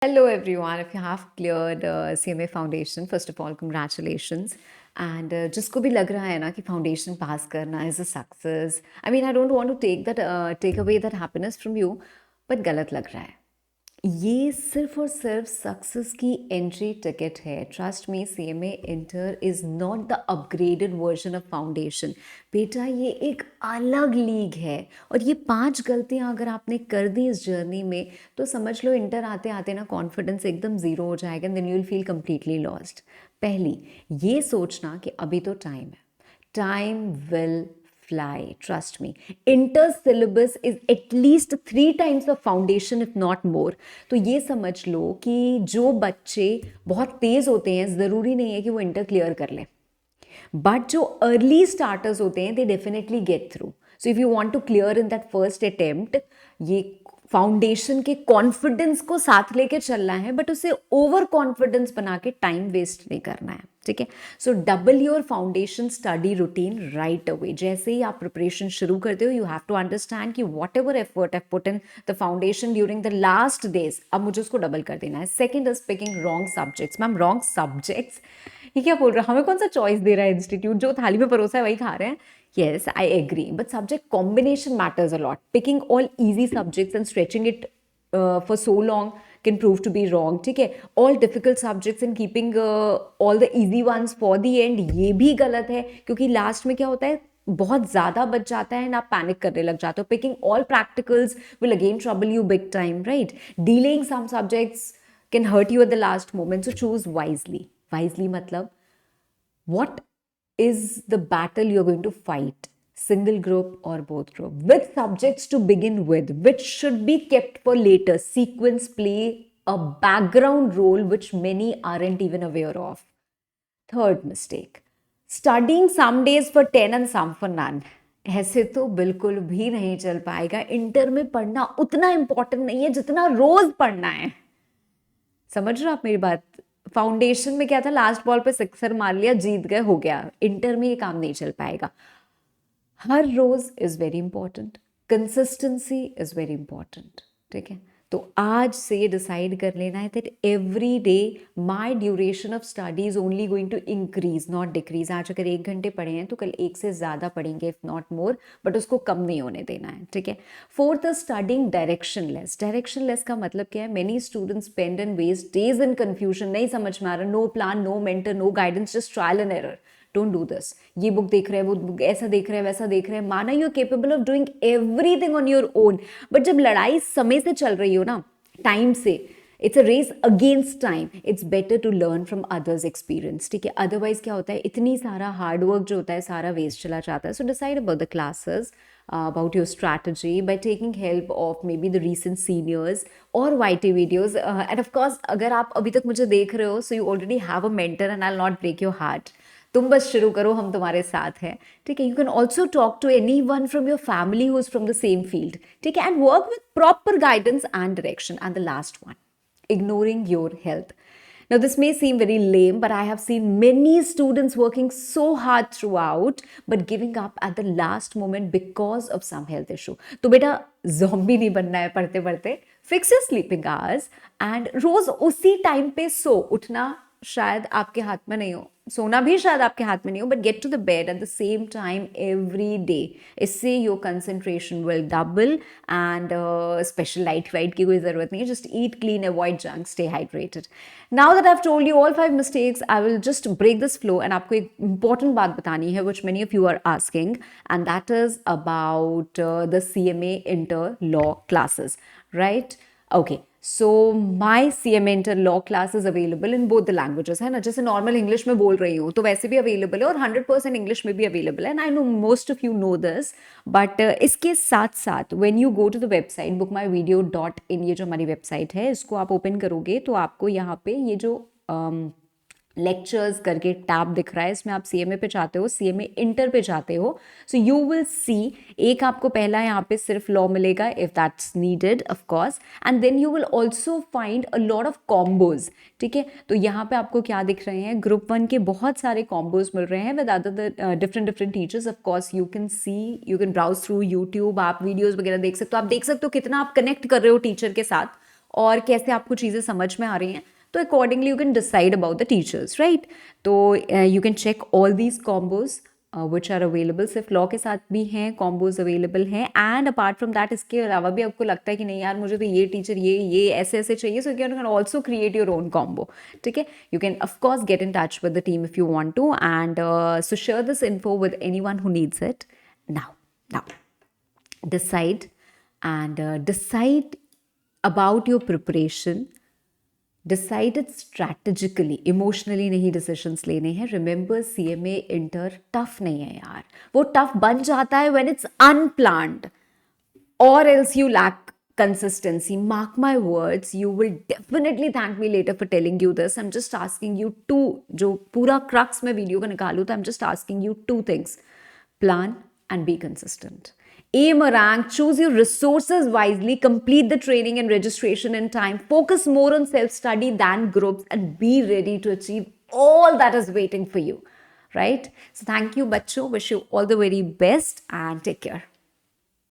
Hello, everyone. If you have cleared CMA Foundation, first of all, congratulations. And जिसको भी लग रहा है ना कि फाउंडेशन पास करना is a success. I mean, I don't want to take away that happiness from you, but गलत लग रहा है. ये सिर्फ और सिर्फ सक्सेस की एंट्री टिकट है. Trust me, CMA inter is not the upgraded version of foundation. बेटा, ये एक अलग लीग है. और ये 5 गलतियां अगर आपने कर दी इस जर्नी में, तो समझ लो इंटर आते आते ना कॉन्फिडेंस एकदम ज़ीरो हो जाएगा. Then you will feel completely lost. पहली, ये सोचना कि अभी तो टाइम है. Time will fly, trust me. Inter syllabus is at least 3 times of foundation if not more. तो ये समझ लो कि जो बच्चे बहुत तेज़ होते हैं, ज़रूरी नहीं है कि वो इंटर क्लियर कर लें, बट जो अर्ली स्टार्टर्स होते हैं, they definitely get through. So if you want to clear in that first attempt, ये फाउंडेशन के कॉन्फिडेंस को साथ लेके चलना है, बट उसे ओवर कॉन्फिडेंस बना के टाइम वेस्ट नहीं करना है. ठीक है. सो double your foundation study routine right away. जैसे ही आप प्रिपरेशन शुरू करते हो, यू हैव टू अंडरस्टैंड कि what ever effort I put in the foundation during the last days, अब मुझे उसको डबल कर देना है. Second is picking wrong subjects. Ma'am, wrong subjects ये क्या बोल रहा है? हमें कौन सा चॉइस दे रहा है इंस्टीट्यूट? जो थाली में परोसा है वही खा रहे हैं. Yes, I agree. But subject combination matters a lot. Picking all easy subjects and stretching it for so long can prove to be wrong. ठीक है. All difficult subjects and keeping all the easy ones for the end, ये भी गलत है. क्योंकि last में क्या होता है, बहुत ज़्यादा बच जाता है एंड आप पैनिक करने लग जाते हो. Picking all practicals will again trouble you big time, right? Delaying some subjects can hurt you at the last moment. So choose wisely. Wisely मतलब, what is the battle you're going to fight? Single group or both group? With subjects to begin with, which should be kept for later. Sequence play a background role which many aren't even aware of. Third mistake, studying some days for 10 and some for none. ऐसे तो बिल्कुल भी नहीं चल पाएगा. Inter में पढ़ना उतना इंपॉर्टेंट नहीं है जितना रोज पढ़ना है. समझ रहे हो आप मेरी बात? फाउंडेशन में क्या था, लास्ट बॉल पे सिक्सर मार लिया, जीत गए, हो गया. इंटर में ये काम नहीं चल पाएगा. हर रोज is very important. Consistency is very important. ठीक है. तो आज से डिसाइड कर लेना है that every day my duration of study is only going to increase not decrease. आज अगर 1 घंटे पढ़े हैं तो कल 1 से ज़्यादा पढ़ेंगे, इफ नॉट मोर, बट उसको कम नहीं होने देना है. ठीक है. Fourth, studying directionless. डायरेक्शनलेस का मतलब क्या है? Many students spend and waste days in confusion. नहीं समझ में आ रहा, no plan, no mentor, no guidance, just trial and error. Don't do this. ये बुक देख रहे हैं, वो बुक ऐसा देख रहे हैं, वैसा देख रहे हैं. माना you are capable of doing everything on your own, but जब लड़ाई समय से चल रही हो ना, टाइम से, it's a race against time, it's better to learn from others experience. ठीक है. अदरवाइज क्या होता है, इतनी सारा हार्डवर्क जो होता है सारा वेस्ट चला जाता है. So decide about the classes, about your strategy by taking help of maybe the recent seniors or YT videos. And of course, अगर आप अभी तक मुझे देख रहे हो, so you already have a mentor and I'll not break your heart. तुम बस शुरू करो, हम तुम्हारे साथ हैं. ठीक है. You can also talk to any one from your family who is from the same field. ठीक है. And work with proper guidance and direction. And the last one, ignoring your health. Now, this may seem very lame, but I have seen many students working so hard throughout, but giving up at the last moment because of some health issue. तो बेटा, zombie नहीं बनना है पढ़ते पढ़ते. Fix your sleeping hours and रोज उसी time पे सो. उठना शायद आपके हाथ में नहीं हो, सोना भी शायद आपके हाथ में नहीं हो, but get to the bed at the same time every day. इससे your concentration will double. And special light white की कोई ज़रूरत नहीं है. Just eat clean, avoid junk, stay hydrated. Now that I have told you all 5 mistakes, I will just break this flow and आपको एक important बात बतानी है which many of you are asking, and that is about the CMA inter law classes, right? Okay, so my CMA Inter Law class is available in both the languages, है ना. जैसे normal English में बोल रही हूँ तो वैसे भी अवेलेबल है, और 100% इंग्लिश में भी अवेलेबल है. And I know most of you know this, but इसके साथ साथ when you go to the website bookmyvideo.in, ये जो हमारी वेबसाइट है, इसको आप ओपन करोगे तो आपको यहाँ पे ये जो लेक्चर्स करके टैब दिख रहा है, इसमें आप CMA पे चाहते हो, CMA इंटर पे चाहते हो, सो यू विल सी एक आपको पहला यहाँ पे सिर्फ लॉ मिलेगा if that's needed of course, and then you will also find a lot of combos. ठीक है. तो यहाँ पे आपको क्या दिख रहे हैं, ग्रुप 1 के बहुत सारे कॉम्बोज मिल रहे हैं with other different teachers. Of course you can see, you can browse through YouTube, आप वीडियोज वगैरह देख सकते हो. आप देख सकते हो कितना आप कनेक्ट कर रहे हो टीचर के साथ, और कैसे आपको चीज़ें समझ में आ रही हैं, तो accordingly you can decide about the teachers, right? तो you can check all these combos which are available, सिर्फ लॉ के साथ भी हैं कॉम्बोज अवेलेबल हैं, एंड अपार्ट फ्रॉम दैट इसके अलावा भी आपको लगता है कि नहीं यार मुझे तो ये टीचर ये ऐसे ऐसे चाहिए, so you can also create your own combo, ठीक है? You can of course get in touch with the team if you want to, and so share this info with any one who needs it now decide, and decide about your preparation. Decide it strategically, emotionally नहीं decisions लेने हैं. Remember CMA inter tough नहीं है यार, वो tough बन जाता है when it's unplanned or else you lack consistency. Mark my words, you will definitely thank me later for telling you this. I'm just asking you two, जो पूरा crux में वीडियो का निकालूँ तो I'm just asking you two things: plan and be consistent. Aim a rank, choose your resources wisely, complete the training and registration in time, focus more on self-study than groups, and be ready to achieve all that is waiting for you, right? So thank you, bachcho. Wish you all the very best and take care.